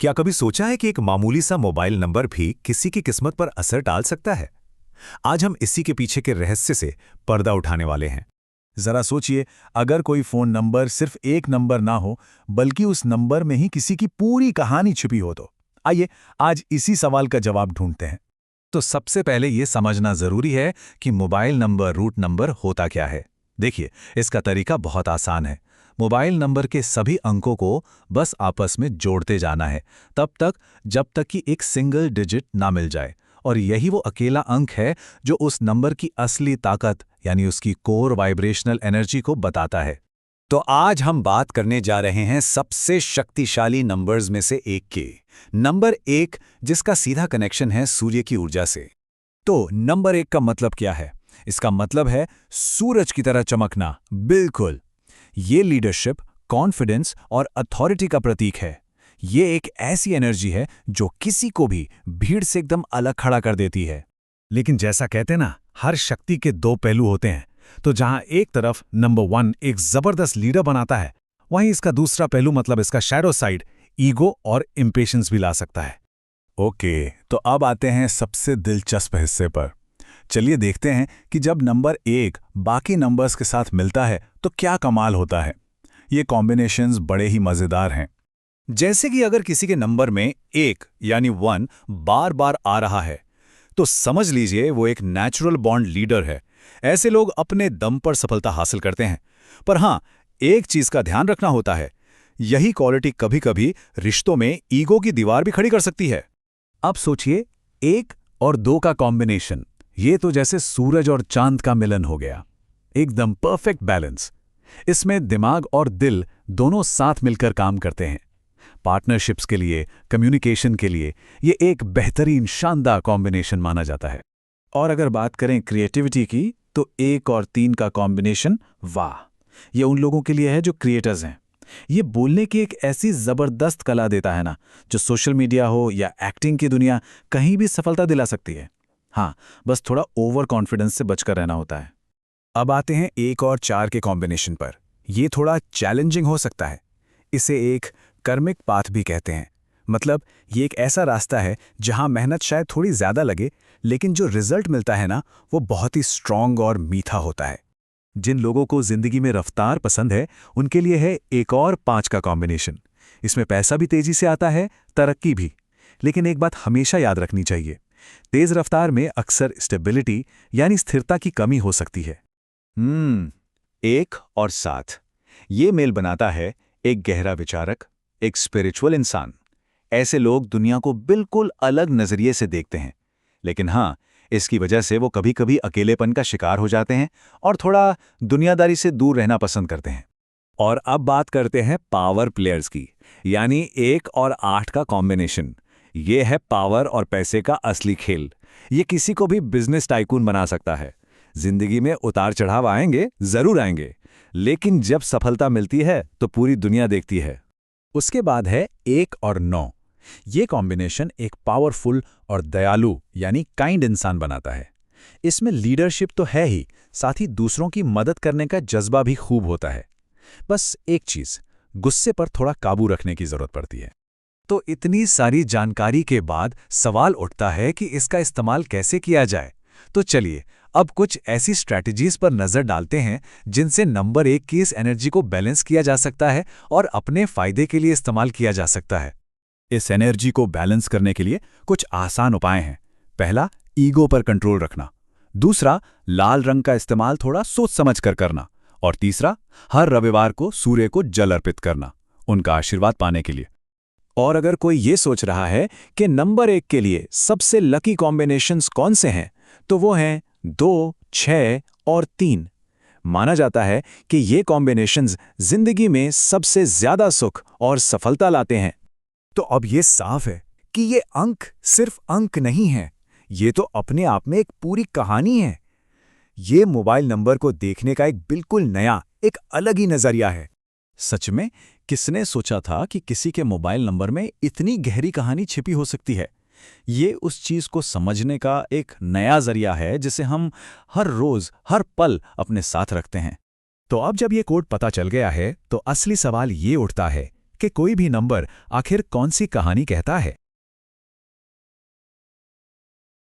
क्या कभी सोचा है कि एक मामूली सा मोबाइल नंबर भी किसी की किस्मत पर असर डाल सकता है? आज हम इसी के पीछे के रहस्य से पर्दा उठाने वाले हैं। जरा सोचिए, अगर कोई फोन नंबर सिर्फ एक नंबर ना हो, बल्कि उस नंबर में ही किसी की पूरी कहानी छिपी हो तो आइए आज इसी सवाल का जवाब ढूंढते हैं। तो सबसे पहले ये समझना जरूरी है कि मोबाइल नंबर रूट नंबर होता क्या है। देखिए, इसका तरीका बहुत आसान है। मोबाइल नंबर के सभी अंकों को बस आपस में जोड़ते जाना है, तब तक जब तक कि एक सिंगल डिजिट ना मिल जाए। और यही वो अकेला अंक है जो उस नंबर की असली ताकत यानी उसकी कोर वाइब्रेशनल एनर्जी को बताता है। तो आज हम बात करने जा रहे हैं सबसे शक्तिशाली नंबर्स में से एक के, नंबर 1, जिसका सीधा कनेक्शन है सूर्य की ऊर्जा से। तो नंबर 1 का मतलब क्या है? इसका मतलब है सूरज की तरह चमकना। बिल्कुल, ये लीडरशिप, कॉन्फिडेंस और अथॉरिटी का प्रतीक है। ये एक ऐसी एनर्जी है जो किसी को भी भीड़ से एकदम अलग खड़ा कर देती है। लेकिन जैसा कहते हैं ना, हर शक्ति के दो पहलू होते हैं। तो जहां एक तरफ नंबर 1 एक जबरदस्त लीडर बनाता है, वहीं इसका दूसरा पहलू मतलब इसका शैडो साइड, ईगो और इम्पेशंस भी ला सकता है। ओके, तो अब आते हैं सबसे दिलचस्प हिस्से पर। चलिए देखते हैं कि जब नंबर 1 बाकी नंबर्स के साथ मिलता है तो क्या कमाल होता है। ये कॉम्बिनेशंस बड़े ही मजेदार हैं। जैसे कि अगर किसी के नंबर में 1 यानी 1 बार बार आ रहा है, तो समझ लीजिए वो एक नेचुरल बॉन्ड लीडर है। ऐसे लोग अपने दम पर सफलता हासिल करते हैं। पर हाँ, एक चीज का ध्यान रखना होता है, यही क्वालिटी कभी-कभी रिश्तों में ईगो की दीवार भी खड़ी कर सकती है। अब सोचिए, 1 और 2 का कॉम्बिनेशन, ये तो जैसे सूरज और चांद का मिलन हो गया। एकदम परफेक्ट बैलेंस। इसमें दिमाग और दिल दोनों साथ मिलकर काम करते हैं। पार्टनरशिप्स के लिए, कम्युनिकेशन के लिए ये एक बेहतरीन शानदार कॉम्बिनेशन माना जाता है। और अगर बात करें क्रिएटिविटी की, तो 1 और 3 का कॉम्बिनेशन, वाह, ये उन लोगों के लिए है जो क्रिएटर्स हैं। ये बोलने की एक ऐसी जबरदस्त कला देता है ना, जो सोशल मीडिया हो या एक्टिंग की दुनिया, कहीं भी सफलता दिला सकती है। हाँ, बस थोड़ा ओवर कॉन्फिडेंस से बचकर रहना होता है। अब आते हैं 1 और 4 के कॉम्बिनेशन पर। ये थोड़ा चैलेंजिंग हो सकता है। इसे एक कर्मिक पाथ भी कहते हैं। मतलब ये एक ऐसा रास्ता है जहां मेहनत शायद थोड़ी ज्यादा लगे, लेकिन जो रिजल्ट मिलता है ना, वो बहुत ही स्ट्रांग और मीठा होता है। जिन लोगों को जिंदगी में रफ्तार पसंद है, उनके लिए है 1 और 5 का कॉम्बिनेशन। इसमें पैसा भी तेजी से आता है, तरक्की भी। लेकिन एक बात हमेशा याद रखनी चाहिए, तेज रफ्तार में अक्सर स्टेबिलिटी यानी स्थिरता की कमी हो सकती है। 1 और 7, ये मेल बनाता है एक गहरा विचारक, एक स्पिरिचुअल इंसान। ऐसे लोग दुनिया को बिल्कुल अलग नजरिए से देखते हैं। लेकिन हाँ, इसकी वजह से वो कभी-कभी अकेलेपन का शिकार हो जाते हैं और थोड़ा दुनियादारी से दूर रहना पसंद करते हैं। और अब बात करते हैं पावर प्लेयर्स की, यानी 1 और 8 का कॉम्बिनेशन। ये है पावर और पैसे का असली खेल। ये किसी को भी बिजनेस टाइकून बना सकता है। जिंदगी में उतार चढ़ाव आएंगे, जरूर आएंगे, लेकिन जब सफलता मिलती है तो पूरी दुनिया देखती है। उसके बाद है 1 और 9। ये कॉम्बिनेशन एक पावरफुल और दयालु यानी काइंड इंसान बनाता है। इसमें लीडरशिप तो है ही, साथ ही दूसरों की मदद करने का जज्बा भी खूब होता है। बस एक चीज, गुस्से पर थोड़ा काबू रखने की जरूरत पड़ती है। तो इतनी सारी जानकारी के बाद सवाल उठता है कि इसका इस्तेमाल कैसे किया जाए। तो चलिए अब कुछ ऐसी स्ट्रैटेजीज पर नजर डालते हैं जिनसे नंबर 1 की इस एनर्जी को बैलेंस किया जा सकता है और अपने फायदे के लिए इस्तेमाल किया जा सकता है। इस एनर्जी को बैलेंस करने के लिए कुछ आसान उपाय हैं। पहला, ईगो पर कंट्रोल रखना। दूसरा, लाल रंग का इस्तेमाल थोड़ा सोच समझ कर करना। और तीसरा, हर रविवार को सूर्य को जल अर्पित करना, उनका आशीर्वाद पाने के लिए। और अगर कोई ये सोच रहा है कि नंबर 1 के लिए सबसे लकी कॉम्बिनेशंस कौन से हैं, तो वो हैं 2, 6 और 3। माना जाता है कि ये कॉम्बिनेशंस जिंदगी में सबसे ज्यादा सुख और सफलता लाते हैं। तो अब ये साफ है कि ये अंक सिर्फ अंक नहीं हैं, ये तो अपने आप में एक पूरी कहानी है। ये मोबाइल नंबर को देखने का एक बिल्कुल नया, एक अलग ही नजरिया है। सच में, किसने सोचा था कि किसी के मोबाइल नंबर में इतनी गहरी कहानी छिपी हो सकती है। ये उस चीज को समझने का एक नया जरिया है जिसे हम हर रोज, हर पल अपने साथ रखते हैं। तो अब जब ये कोड पता चल गया है, तो असली सवाल ये उठता है कि कोई भी नंबर आखिर कौन सी कहानी कहता है।